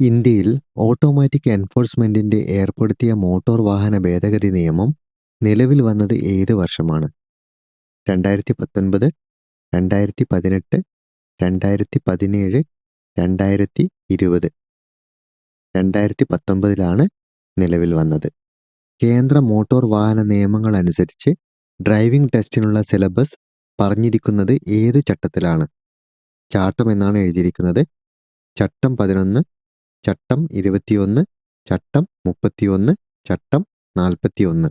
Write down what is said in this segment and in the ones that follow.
ഇന്ത്യയിൽ ഓട്ടോമാറ്റിക് എൻഫോഴ്സ്മെന്റിന്റെ ഏർപ്പെടുത്തിയ മോട്ടോർ വാഹന ഭേദഗതി നിയമം നിലവിൽ വന്നത് ഏത് വർഷമാണ്? 2019, 2018, 2017, 2020? 2019 നിലവിൽ വന്നത്. കേന്ദ്ര മോട്ടോർ വാഹന നിയമങ്ങൾ അനുസരിച്ച് ഡ്രൈവിംഗ് ടെസ്റ്റിനുള്ള സിലബസ് പറഞ്ഞിരിക്കുന്നത് ഏത് ചട്ടത്തിലാണ്? ചാട്ടം എന്നാണ് എഴുതിയിരിക്കുന്നത്. ചട്ടം 11, ചട്ടം 21, ചട്ടം 31, ചട്ടം 41.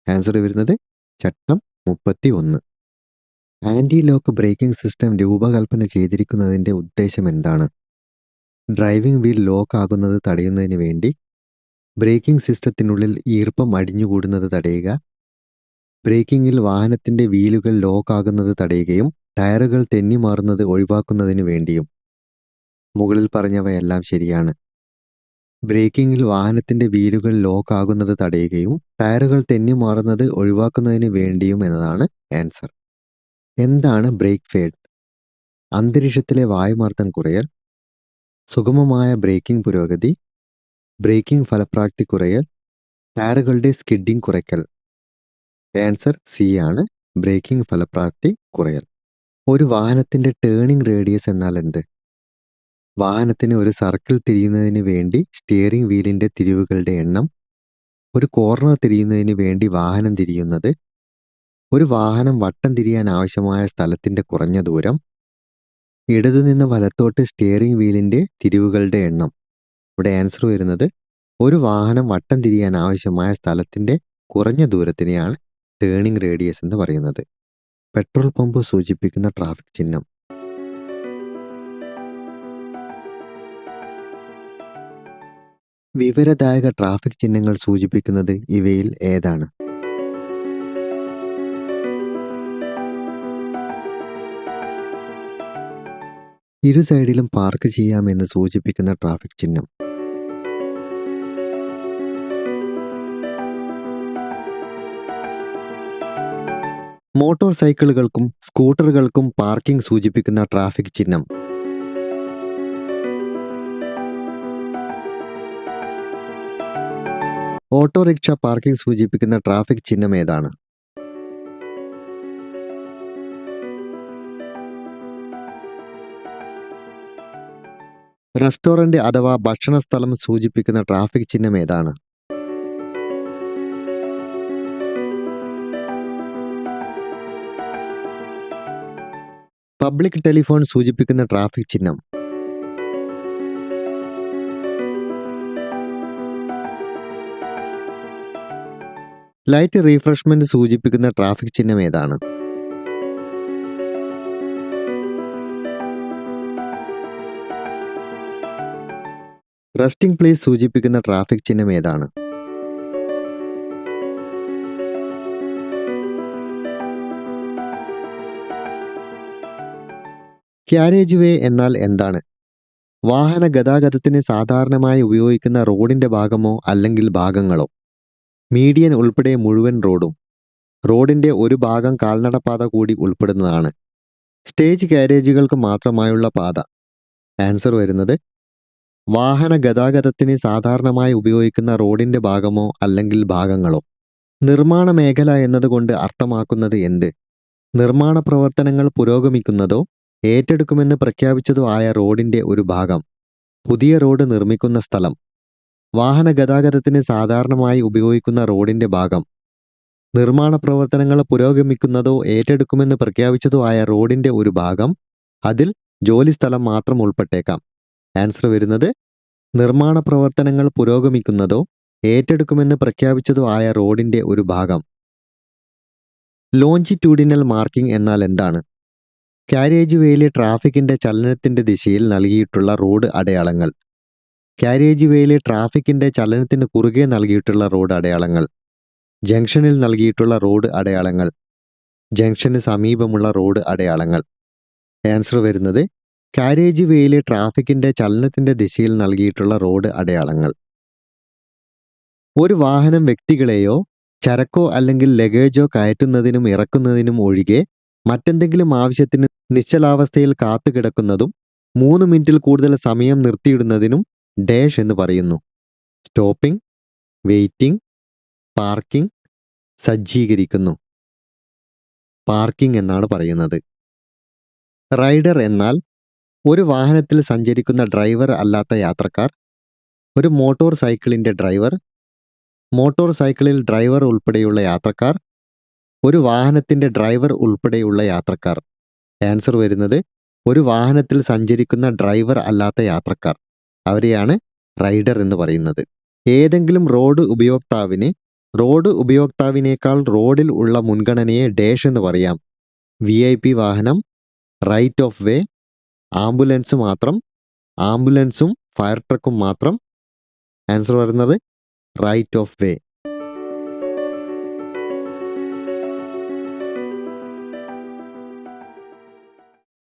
ആൻസർ വരുന്നത് ചട്ടം 31. ആൻറ്റി ലോക്ക് ബ്രേക്കിംഗ് സിസ്റ്റം രൂപകൽപ്പന ചെയ്തിരിക്കുന്നതിൻ്റെ ഉദ്ദേശം എന്താണ്? ഡ്രൈവിംഗ് വീൽ ലോക്ക് ആകുന്നത് തടയുന്നതിന് വേണ്ടി, ബ്രേക്കിംഗ് സിസ്റ്റത്തിനുള്ളിൽ ഈർപ്പം അടിഞ്ഞുകൂടുന്നത് തടയുക, ബ്രേക്കിങ്ങിൽ വാഹനത്തിൻ്റെ വീലുകൾ ലോക്ക് ആകുന്നത് തടയുകയും ടയറുകൾ തെന്നിമാറുന്നത് ഒഴിവാക്കുന്നതിന് വേണ്ടിയും. മുകളിൽ പറഞ്ഞവയെല്ലാം ശരിയാണ്. ബ്രേക്കിങ്ങിൽ വാഹനത്തിൻ്റെ വീലുകൾ ലോക്ക് ആകുന്നത് തടയുകയും ടയറുകൾ തെന്നിമാറുന്നത് ഒഴിവാക്കുന്നതിന് വേണ്ടിയും എന്നതാണ് ആൻസർ. എന്താണ് ബ്രേക്ക് ഫേഡ്? അന്തരീക്ഷത്തിലെ വായുമർദ്ദം കുറയൽ, സുഗമമായ ബ്രേക്കിംഗ് പുരോഗതി, ബ്രേക്കിംഗ് ഫലപ്രാപ്തി കുറയൽ, ടയറുകളുടെ സ്കിഡിംഗ് കുറയ്ക്കൽ. ആൻസർ സി ആണ്, ബ്രേക്കിംഗ് ഫലപ്രാപ്തി കുറയൽ. ഒരു വാഹനത്തിൻ്റെ ടേണിംഗ് റേഡിയസ് എന്നാൽ എന്ത്? വാഹനത്തിന് ഒരു സർക്കിൾ തിരിയുന്നതിന് വേണ്ടി സ്റ്റിയറിംഗ് വീലിൻ്റെ തിരിവുകളുടെ എണ്ണം, ഒരു കോർണർ തിരിയുന്നതിന് വേണ്ടി വാഹനം തിരിയുന്നത്, ഒരു വാഹനം വട്ടം തിരിയാൻ ആവശ്യമായ സ്ഥലത്തിൻ്റെ കുറഞ്ഞ ദൂരം, ഇടതുനിന്ന് വലത്തോട്ട് സ്റ്റിയറിംഗ് വീലിൻ്റെ തിരിവുകളുടെ എണ്ണം. ഇവിടെ ആൻസർ വരുന്നത് ഒരു വാഹനം വട്ടം തിരിയാൻ ആവശ്യമായ സ്ഥലത്തിൻ്റെ കുറഞ്ഞ ദൂരത്തിനെയാണ് ടേണിംഗ് റേഡിയസ് എന്ന് പറയുന്നത്. പെട്രോൾ പമ്പ് സൂചിപ്പിക്കുന്ന ട്രാഫിക് ചിഹ്നം. വിവരദായക ട്രാഫിക് ചിഹ്നങ്ങൾ സൂചിപ്പിക്കുന്നത് ഇവയിൽ ഏതാണ്? ഇരു സൈഡിലും പാർക്ക് ചെയ്യാമെന്ന് സൂചിപ്പിക്കുന്ന ട്രാഫിക് ചിഹ്നം. മോട്ടോർ സൈക്കിളുകൾക്കും സ്കൂട്ടറുകൾക്കും പാർക്കിംഗ് സൂചിപ്പിക്കുന്ന ട്രാഫിക് ചിഹ്നം. ഓട്ടോറിക്ഷ പാർക്കിംഗ് സൂചിപ്പിക്കുന്ന ട്രാഫിക് ചിഹ്നം ഏതാണ്? റെസ്റ്റോറന്റ് അഥവാ ഭക്ഷണസ്ഥലം സൂചിപ്പിക്കുന്ന ട്രാഫിക് ചിഹ്നം ഏതാണ്? പബ്ലിക് ടെലിഫോൺ സൂചിപ്പിക്കുന്ന ട്രാഫിക് ചിഹ്നം. ലൈറ്റ് റീഫ്രഷ്മെന്റ് സൂചിപ്പിക്കുന്ന ട്രാഫിക് ചിഹ്നം ഏതാണ്? റെസ്റ്റിംഗ് പ്ലേസ് സൂചിപ്പിക്കുന്ന ട്രാഫിക് ചിഹ്നം ഏതാണ്? ക്യാരേജ് വേ എന്നാൽ എന്താണ്? വാഹന ഗതാഗതത്തിന് സാധാരണമായി ഉപയോഗിക്കുന്ന റോഡിൻ്റെ ഭാഗമോ അല്ലെങ്കിൽ ഭാഗങ്ങളോ. മീഡിയൻ ഉൾപ്പെടെ മുഴുവൻ റോഡും. റോഡിൻ്റെ ഒരു ഭാഗം കാൽനടപാത കൂടി ഉൾപ്പെടുന്നതാണ്. സ്റ്റേജ് കാരേജുകൾക്ക് മാത്രമായുള്ള പാത. ആൻസർ വരുന്നത് വാഹന ഗതാഗതത്തിന് സാധാരണമായി ഉപയോഗിക്കുന്ന റോഡിൻ്റെ ഭാഗമോ അല്ലെങ്കിൽ ഭാഗങ്ങളോ. നിർമ്മാണ മേഖല എന്നതുകൊണ്ട് അർത്ഥമാക്കുന്നത് എന്ത്? നിർമ്മാണ പ്രവർത്തനങ്ങൾ പുരോഗമിക്കുന്നതോ ഏറ്റെടുക്കുമെന്ന് പ്രഖ്യാപിച്ചതോ ആയ റോഡിൻ്റെ ഒരു ഭാഗം. പുതിയ റോഡ് നിർമ്മിക്കുന്ന സ്ഥലം. വാഹന ഗതാഗതത്തിന് സാധാരണമായി ഉപയോഗിക്കുന്ന റോഡിൻ്റെ ഭാഗം. നിർമ്മാണ പ്രവർത്തനങ്ങൾ പുരോഗമിക്കുന്നതോ ഏറ്റെടുക്കുമെന്ന് പ്രഖ്യാപിച്ചതോ ആയ റോഡിൻ്റെ ഒരു ഭാഗം. അതിൽ ജോലിസ്ഥലം മാത്രം ഉൾപ്പെട്ടേക്കാം. ആൻസർ വരുന്നത് നിർമ്മാണ പ്രവർത്തനങ്ങൾ പുരോഗമിക്കുന്നതോ ഏറ്റെടുക്കുമെന്ന് പ്രഖ്യാപിച്ചതോ ആയ റോഡിൻ്റെ ഒരു ഭാഗം. ലോഞ്ചിറ്റ്യൂഡിനൽ മാർക്കിംഗ് എന്നാൽ എന്താണ്? കാരേജ് വേയിലെ ട്രാഫിക്കിൻ്റെ ചലനത്തിൻ്റെ ദിശയിൽ നൽകിയിട്ടുള്ള റോഡ് അടയാളങ്ങൾ. കാരേജ് വേയിലെ ട്രാഫിക്കിൻ്റെ ചലനത്തിന് കുറുകെ നൽകിയിട്ടുള്ള റോഡ് അടയാളങ്ങൾ. ജംഗ്ഷനിൽ നൽകിയിട്ടുള്ള റോഡ് അടയാളങ്ങൾ. ജംഗ്ഷന് സമീപമുള്ള റോഡ് അടയാളങ്ങൾ. ആൻസർ വരുന്നത് കാരേജ് വേയിലെ ട്രാഫിക്കിൻ്റെ ചലനത്തിൻ്റെ ദിശയിൽ നൽകിയിട്ടുള്ള റോഡ് അടയാളങ്ങൾ. ഒരു വാഹനം വ്യക്തികളെയോ ചരക്കോ അല്ലെങ്കിൽ ലഗേജോ കയറ്റുന്നതിനും ഇറക്കുന്നതിനും ഒഴികെ മറ്റെന്തെങ്കിലും ആവശ്യത്തിന് നിശ്ചലാവസ്ഥയിൽ കാത്തുകിടക്കുന്നതും 3 മിനിറ്റിൽ കൂടുതൽ സമയം നിർത്തിയിടുന്നതിനും ഡാഷ് എന്ന് പറയുന്നു. സ്റ്റോപ്പിംഗ്, വെയിറ്റിംഗ്, പാർക്കിംഗ്, സജ്ജീകരിക്കുന്നു. പാർക്കിംഗ് എന്നാണ് പറയുന്നത്. റൈഡർ എന്നാൽ ഒരു വാഹനത്തിൽ സഞ്ചരിക്കുന്ന ഡ്രൈവർ അല്ലാത്ത യാത്രക്കാർ, ഒരു മോട്ടോർ സൈക്കിളിൻ്റെ ഡ്രൈവർ, മോട്ടോർ സൈക്കിളിൽ ഡ്രൈവർ ഉൾപ്പെടെയുള്ള യാത്രക്കാർ, ഒരു വാഹനത്തിൻ്റെ ഡ്രൈവർ ഉൾപ്പെടെയുള്ള യാത്രക്കാർ. ആൻസർ വരുന്നത് ഒരു വാഹനത്തിൽ സഞ്ചരിക്കുന്ന ഡ്രൈവർ അല്ലാത്ത യാത്രക്കാർ. അവരെയാണ് റൈഡർ എന്ന് പറയുന്നത്. ഏതെങ്കിലും റോഡ് ഉപയോക്താവിനേക്കാൾ റോഡിൽ ഉള്ള മുൻഗണനയെ ഡാഷ് എന്ന് പറയാം. VIP വാഹനം, റൈറ്റ് ഓഫ് വേ, ആംബുലൻസ് മാത്രം, ആംബുലൻസും ഫയർ ട്രക്കും മാത്രം. ആൻസർ വരുന്നത് റൈറ്റ് ഓഫ് വേ.